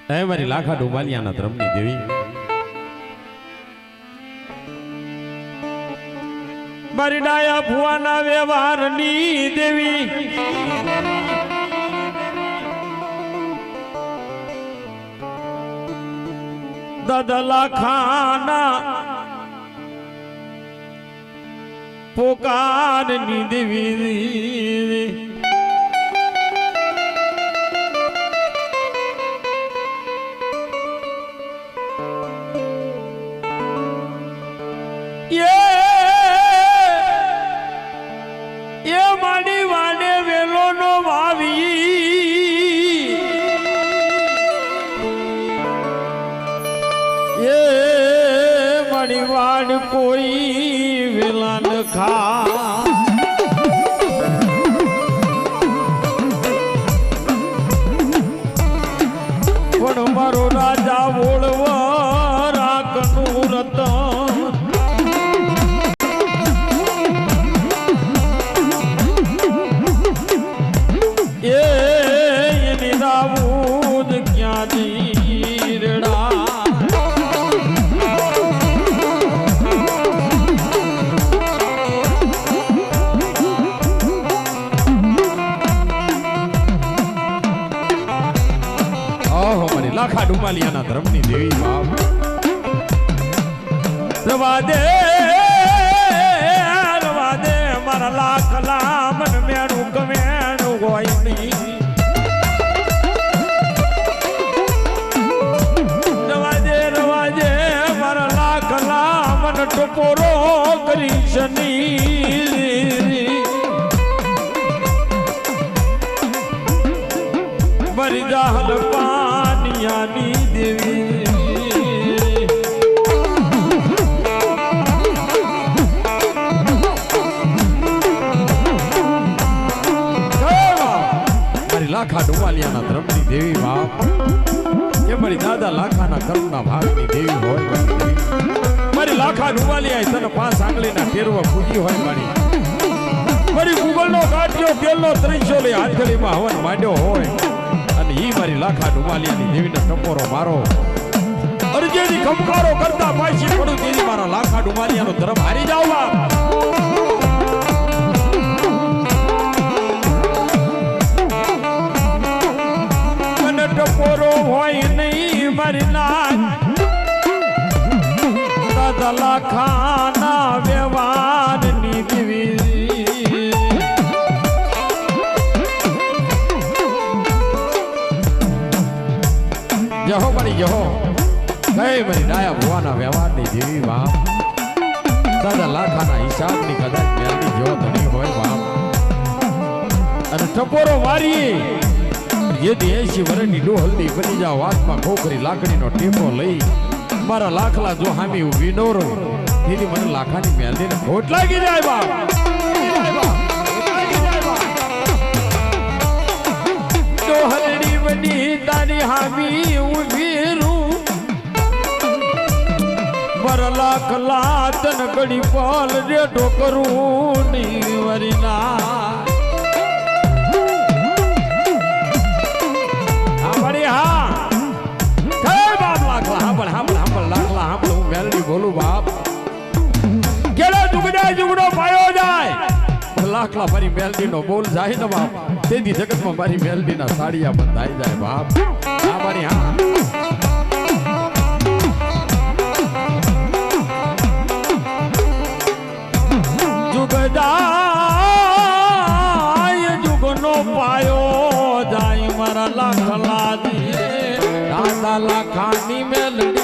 હે મારી લાખા ડુમાલિયાના ધર્મની દેવી, મારી ડાયા ભુવાના વ્યવહારની દેવી, દાદા લાખાના પોકારની દેવી, માડી વાડે વેલો નો વાવી, એ માડી વાડ કોઈ વેલા ન ખા, પણ મારો રાજા બોળવા રાખનું રતન, લાખા ડુમાલિયાના ધર્મની દેવી બાપ, રવા દે મારા લાખ લામન મેણું ગમેણું હોય નહીં, રવા દે મારા લાખ લામન ટપોરો કરી શની, મરી જાહલ પાનિયાની દેવી, મારી લાખા ડુમાલિયાના ધર્મની દેવી બાપ, કે મારી દાદા લાખાના કર્મના ભાગની દેવી હોય, મારી લાખા ડુમાલિયા તને 5 આંગળીના ટેરવા ફૂટી હોય, મારી ગુગલનો કાઢ્યો તેલનો 300 લઈ હાથેળીમાં હવન માંડ્યો હોય, ઈ મારી લાખા ડુમાલિયાની દેવીનો ટપોરો મારો અરજેની ખમકારો કરતા પાછી પડું તેની મારા લાખા ડુમાલિયાનો ધર્મ હારી જાવ, મને ટપોરો હોય નહીં મારી નાક, દાદા લાખાના વ્યવહારની દેવી, જહો મારી જહો, કઈ મારી ડાયા ભુવાના વ્યવહારની દેવી બાપ, દાદા લાખાના હિસાબની કદાચ મેળવી જો ધણી હોય બાપ, અને ટપોરો મારી જેથી 80 વર્ષની ડોહલની બની જાવ, હાથમાં ખોખરી લાકડીનો ટેપો લઈ મારા લાખલા જો હામી ઊભી નો રહો, તેથી મને લાખાની મેળવીને ખોટ લાગી જાય બાપ, ડોહલની બની તારી હામી ઊભી રૂ, મારા લાખ લાતન ગડી પાલ રેડો કરું ની વરીના, હા કઈ બાપ લાખલા હાંભળ લાખલા હાંભળ, હું મેલડી બોલું બાપ, કેલો જુગડો પાયો જાય, લાખલા મારી મેલડી નો બોલ જાય ને બાપ, તેથી જગતમાં મારી મેલડી ના સાડિયા બંધાઈ જાય બાપ, હા મારી હા જુગદાય જુગનો પાયો જાય, મારા લાખલા દાદા લાખાની મેલડી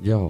જાઓ